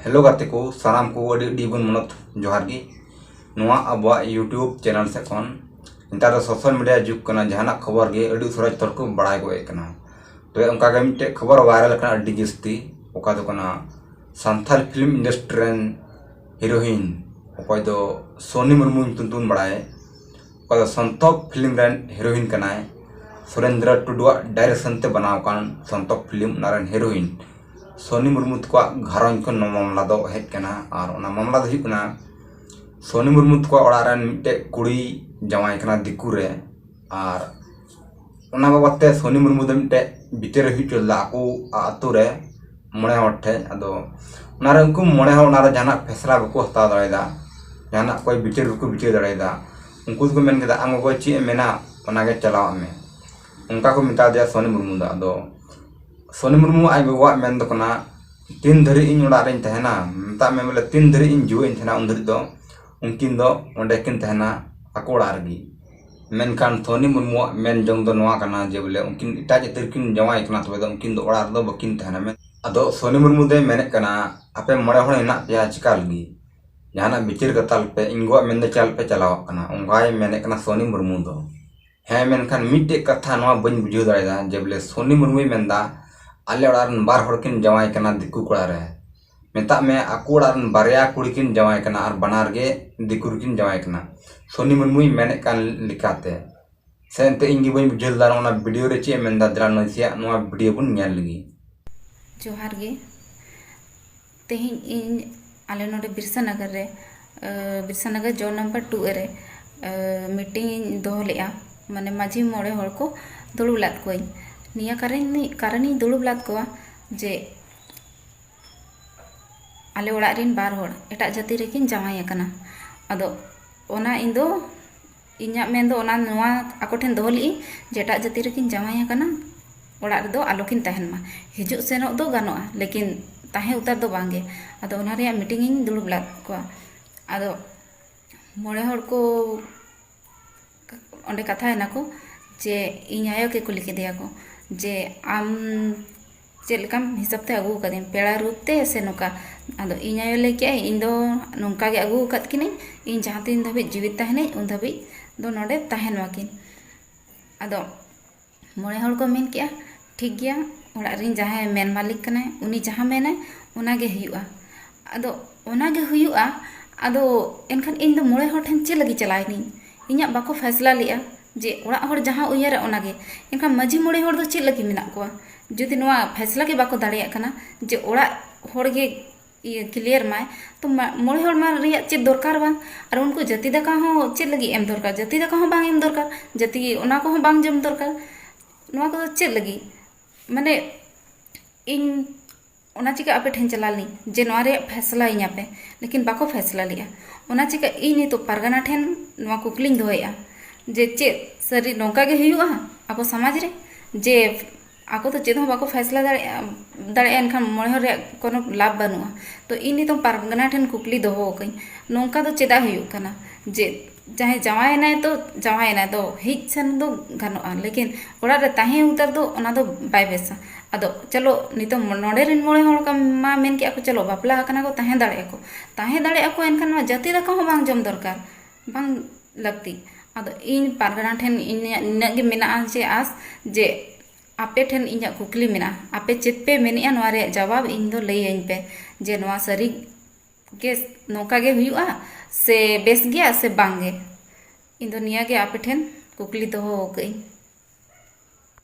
Hello गाते को सानाम को अड़ी बन मनत जोहार गी नोआ अब यूट्यूब चैनल से कौन इंता तो सोशल मीडिया जुग कना जहाना खबर गे अड़ी उसरा जतर को बड़ाय गए कना तो उनका गे मिटे खबर वायरल कना अड़ी जस्ती ओका दो कना सांथाल फिल्म इंडस्ट्री रन हीरोइन ओकय दो सोनी मुर्मू तुन बड़ाय ओका दो संतोक फिल्म रन हीरोइन कनाय सुरेंद्र टुडुआ डायरेक्शन ते बनाव कान संतोक फिल्म नारन हीरोइन सोनी मुर्मू तक घरन को मामला दो हेज कना और ओना मामला दो हुकना सोनी मुर्मू तक ओड़ा मिटे कुड़ी जवाई कना दिकू रे और ओना बाबते सोनी मुर्मू दो मिटे बितेर हुचल आको आतु रे मणे हर ठे अदो ओना उनको मणे हर ओना जाना फैसला बको हता दाड़ेदा जाना कोई बितेर को बितेर दाड़ेदा उनको को मेन केदा आंगो को ची मेना ओना गे चलाव में उनका को मिता दिया सोनी मुर्मू दा अदो सोनी मुर्मू आई बाबा मेन दो कना तीन धरी इन ओड़ा रेन तहना मता में बोले तीन धरी इन जुए तहना उन धरी दो उनकिन दो ओंडे किन तहना आको ओड़ा रगी मेनखान सोनी मुर्मू मेन जंग दो नोआ कना जे बोले उनकिन इटा जतिर किन जवाई कना तबे दो उनकिन दो ओड़ा दो बकिन तहना में अदो सोनी मुर्मू दे मेने कना आपे मड़े होण इना या चिका लगी जाना बिचिर कताल पे इंगो मेन दे चल पे चलाव कना उंगाय मेने कना सोनी मुर्मू दो हे मेनखान मिटे कथा नोआ बन बुझो दाड़ेदा जे बोले सोनी मुर्मू मेनदा आले ओड़ारन बार हड़किन जवाई कना दिकू कोड़ा रे मेता में आकू ओड़ारन बारया कुड़ी किन जवाई कना और बनार गे दिकू किन जवाई कना सोनी मुर्मू मेने कान लिखाते सेनते इंगी बन बुझल दार ओना वीडियो रे चे मेनदा दरा नसिया नोआ वीडियो बुन नेल लगी जोहार गे तेहिं इन आले नोडे बिरसा नगर जोन नंबर 2 रे मीटिंग दोहो लेआ माने माझी मोड़े हड़ को दुड़ुब लाद कोई निया कारण दुड़ुब लाद को जे आले ओड़ा रिन बार हड़ एटा जाति रेकिन जवाई कना अदो ओना इंदो इन्या मेन दो ओना नोआ आको ठेन दोहो ली जे एटा जाति रेकिन जवाई कना ओड़ा रे दो आलोकिन तहन मा हिजुग सेनोग दो गानोआ लेकिन ताहे उतार दो बांगे अदो ओना रे मीटिंग इन दुड़ुब लाद को अदो मोड़े हड़ को ओंडे कथा है ना को जे इन आयो के कुली के दिया को जे आम चेलकम हिसाब ते अगू कदिन पेड़ा रूपते से नोका अदो इन आयो ले के इन दो नोंका गे अगू कत किनी इन जहां तीन धबी जीवित तहने उन धबी दो नोडे तहन वाकिन अदो मोड़े हड़ को मेन किया ठीक गया ओड़ा रिन जहां मेन मालिक कने उनी जहां मेने ओना गे हुआ अदो ओना गे हुआ अदो एनखान इन दो मोड़े हड़ ठन चे लगी चलाइनी इन्या बाको फैसला लिया जे ओड़ा हड़ जहां उयरे ओना गे एनखान माझी मोड़े हड़ दो चे लगी मिना को जुदी नोआ फैसला के बाको दाड़िया कना जे ओड़ा हड़ गे क्लियर माय तो मोड़े हड़ मा रिया चे दरकार बांग और उनको जाति दाका हो चे लगी एम दरकार जाति दाका हो बांग एम दरकार जाति ओना को हो बांग जम दरकार नोआ को चे लगी माने इन ओना चिका आपे ठेन चलाली जे नोआ रे फैसला इन्या पे लेकिन बाको फैसला लिया ओना चिका इन तो पारगना ठेन नोआ कुकलिंग दोया जे चे सरी नौका गे हुआ आको समाज रे जे आको तो चेद हो बाको फैसला दाड़े एनखान मोड़े हर कोनो लाभ बनुआ तो इन तो पारगना ठेन कुकली दोहो कई नौका तो चेदा हुयु कना जे चाहे जवायना तो हिज सन दो गानोआ लेकिन ओड़ा रे ताहे उतर दो ओना दो बाय बेसा अदो चलो नितो नोडे रिन मोड़े हड़ का मा मेन के आको चलो बापला कना को ताहे दाड़े को एनखान मा जाति दाका हो बांग जम दरकार बांग लगती अदो इन पारगना ठेन इन गे मेना जे आस जे आपे ठेन इन्या कुकली मेना आपे चेत पे मेनिया नोआ रे जवाब इन दो लई आइन पे जे नोआ सरी के नौका गे हुआ से बेस गया से बांगे इन दो निया गे आपे ठेन कुकली दोहो कई।